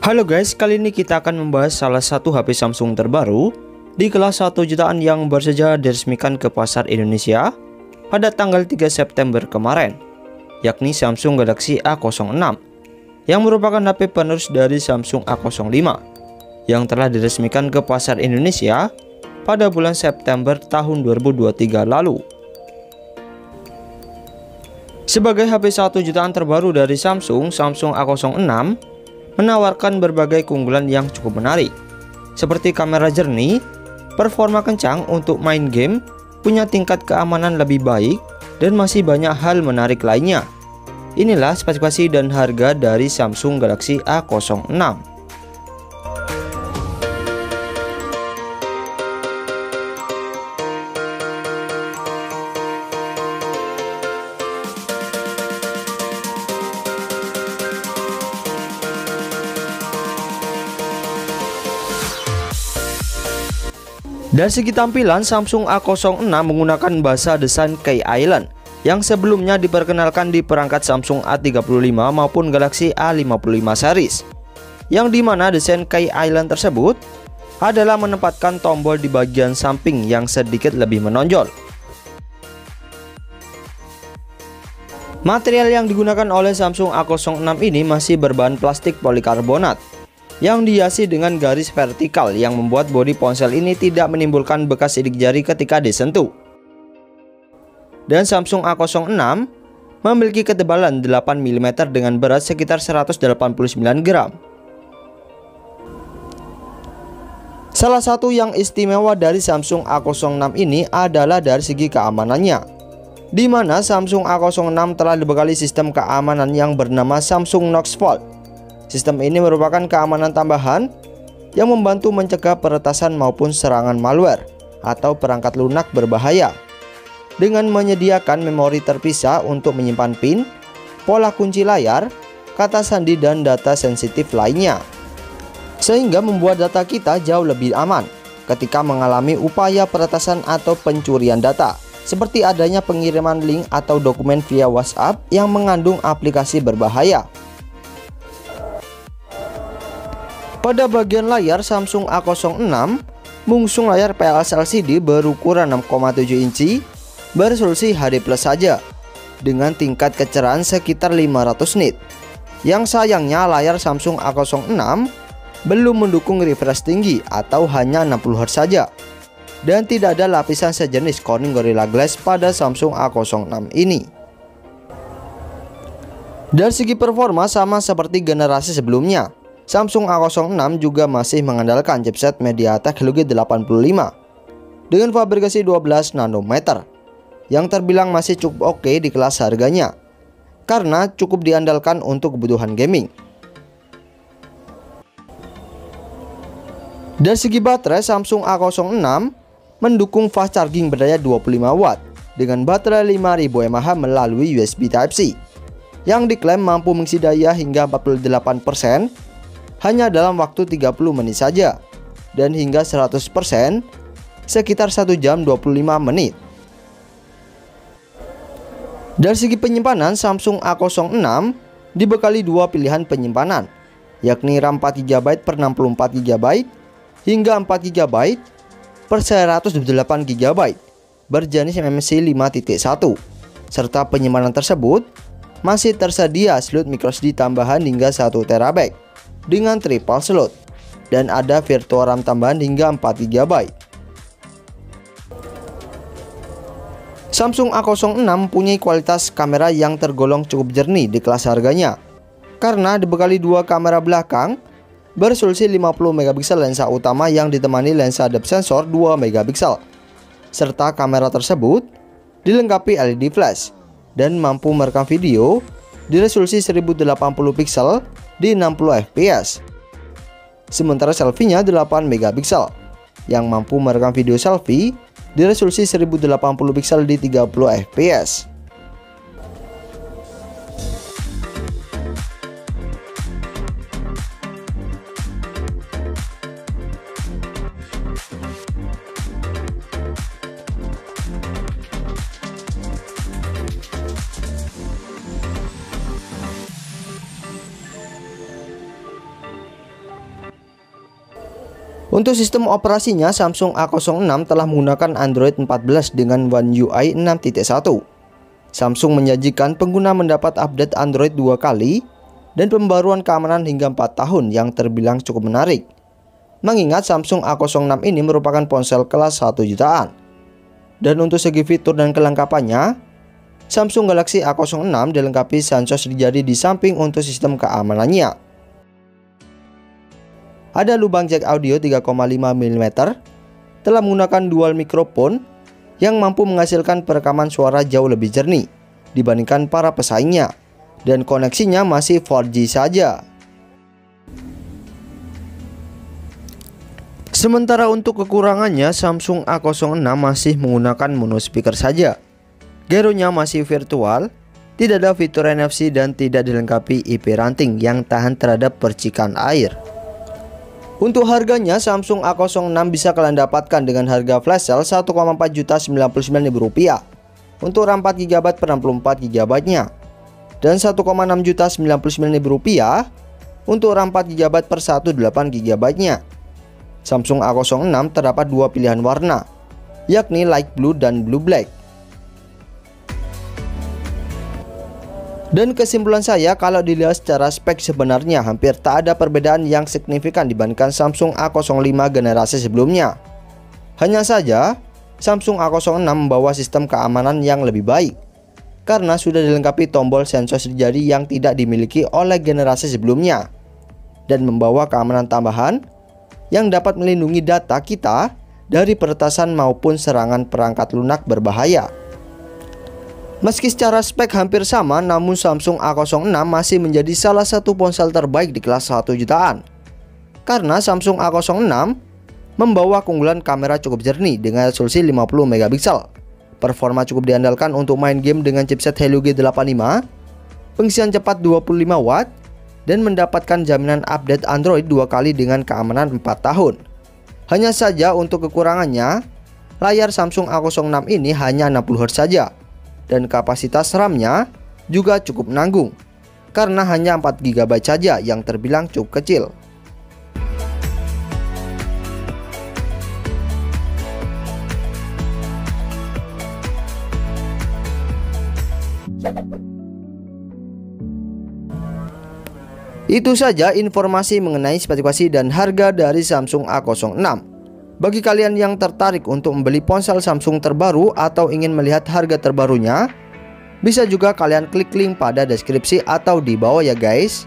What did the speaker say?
Halo guys, kali ini kita akan membahas salah satu HP Samsung terbaru di kelas 1 jutaan yang baru saja diresmikan ke pasar Indonesia pada tanggal 3 September kemarin, yakni Samsung Galaxy A06 yang merupakan HP penerus dari Samsung A05 yang telah diresmikan ke pasar Indonesia pada bulan September tahun 2023 lalu. Sebagai HP 1 jutaan terbaru dari Samsung, Samsung A06 menawarkan berbagai keunggulan yang cukup menarik, seperti kamera jernih, performa kencang untuk main game, punya tingkat keamanan lebih baik, dan masih banyak hal menarik lainnya. Inilah spesifikasi dan harga dari Samsung Galaxy A06. Dari segi tampilan, Samsung A06 menggunakan basa desain Key Island yang sebelumnya diperkenalkan di perangkat Samsung A35 maupun Galaxy A55 series, yang dimana desain Key Island tersebut adalah menempatkan tombol di bagian samping yang sedikit lebih menonjol. Material yang digunakan oleh Samsung A06 ini masih berbahan plastik polikarbonat yang dihiasi dengan garis vertikal yang membuat bodi ponsel ini tidak menimbulkan bekas sidik jari ketika disentuh. Dan Samsung A06 memiliki ketebalan 8 mm dengan berat sekitar 189 gram. Salah satu yang istimewa dari Samsung A06 ini adalah dari segi keamanannya, di mana Samsung A06 telah dibekali sistem keamanan yang bernama Samsung Knox Vault. Sistem ini merupakan keamanan tambahan yang membantu mencegah peretasan maupun serangan malware atau perangkat lunak berbahaya, dengan menyediakan memori terpisah untuk menyimpan PIN, pola kunci layar, kata sandi, dan data sensitif lainnya, sehingga membuat data kita jauh lebih aman ketika mengalami upaya peretasan atau pencurian data, seperti adanya pengiriman link atau dokumen via WhatsApp yang mengandung aplikasi berbahaya. Pada bagian layar, Samsung A06 mengusung layar PLS LCD berukuran 6,7 inci beresolusi HD+ saja dengan tingkat kecerahan sekitar 500 nit. Yang sayangnya layar Samsung A06 belum mendukung refresh tinggi atau hanya 60 Hz saja, dan tidak ada lapisan sejenis Corning Gorilla Glass pada Samsung A06 ini. Dari segi performa sama seperti generasi sebelumnya, Samsung A06 juga masih mengandalkan chipset MediaTek Helio G85 dengan fabrikasi 12 nanometer yang terbilang masih cukup oke di kelas harganya karena cukup diandalkan untuk kebutuhan gaming. Dari segi baterai, Samsung A06 mendukung fast charging berdaya 25 watt dengan baterai 5000 mAh melalui USB Type-C yang diklaim mampu mengisi daya hingga 48% hanya dalam waktu 30 menit saja, dan hingga 100% sekitar 1 jam 25 menit. Dari segi penyimpanan, Samsung A06 dibekali dua pilihan penyimpanan, yakni RAM 4GB per 64GB hingga 4GB per 128GB berjenis MMC 5.1, serta penyimpanan tersebut masih tersedia slot microSD tambahan hingga 1TB dengan triple slot, dan ada virtual RAM tambahan hingga 4GB. Samsung A06 mempunyai kualitas kamera yang tergolong cukup jernih di kelas harganya karena dibekali dua kamera belakang beresolusi 50MP lensa utama yang ditemani lensa depth sensor 2MP, serta kamera tersebut dilengkapi LED flash dan mampu merekam video di resolusi 1080p di 60 fps. Sementara selfie-nya 8MP yang mampu merekam video selfie di resolusi 1080p di 30 fps. Untuk sistem operasinya, Samsung A06 telah menggunakan Android 14 dengan One UI 6.1. Samsung menjanjikan pengguna mendapat update Android 2 kali dan pembaruan keamanan hingga 4 tahun yang terbilang cukup menarik. Mengingat Samsung A06 ini merupakan ponsel kelas 1 jutaan. Dan untuk segi fitur dan kelengkapannya, Samsung Galaxy A06 dilengkapi sensor jari di samping untuk sistem keamanannya. Ada lubang jack audio 3,5 mm, telah menggunakan dual mikrofon yang mampu menghasilkan perekaman suara jauh lebih jernih dibandingkan para pesaingnya, dan koneksinya masih 4G saja. Sementara untuk kekurangannya, Samsung A06 masih menggunakan mono speaker saja. Gyronya masih virtual, tidak ada fitur NFC dan tidak dilengkapi IP ranting yang tahan terhadap percikan air. Untuk harganya, Samsung A06 bisa kalian dapatkan dengan harga flash sale Rp1,499.000 untuk RAM 4GB per 64GB nya, dan Rp1,699.000 untuk RAM 4GB per 18GB nya. Samsung A06 terdapat dua pilihan warna, yakni light blue dan blue black. Dan kesimpulan saya, kalau dilihat secara spek sebenarnya hampir tak ada perbedaan yang signifikan dibandingkan Samsung A05 generasi sebelumnya. Hanya saja, Samsung A06 membawa sistem keamanan yang lebih baik karena sudah dilengkapi tombol sensor jari yang tidak dimiliki oleh generasi sebelumnya, dan membawa keamanan tambahan yang dapat melindungi data kita dari peretasan maupun serangan perangkat lunak berbahaya. Meski secara spek hampir sama, namun Samsung A06 masih menjadi salah satu ponsel terbaik di kelas 1 jutaan. Karena Samsung A06 membawa keunggulan kamera cukup jernih dengan resolusi 50 MP, performa cukup diandalkan untuk main game dengan chipset Helio G85, pengisian cepat 25 Watt, dan mendapatkan jaminan update Android 2 kali dengan keamanan 4 tahun. Hanya saja untuk kekurangannya, layar Samsung A06 ini hanya 60Hz saja. Dan kapasitas RAM-nya juga cukup menanggung karena hanya 4GB saja yang terbilang cukup kecil. Itu saja informasi mengenai spesifikasi dan harga dari Samsung A06. Bagi kalian yang tertarik untuk membeli ponsel Samsung terbaru atau ingin melihat harga terbarunya, bisa juga kalian klik link pada deskripsi atau di bawah ya guys.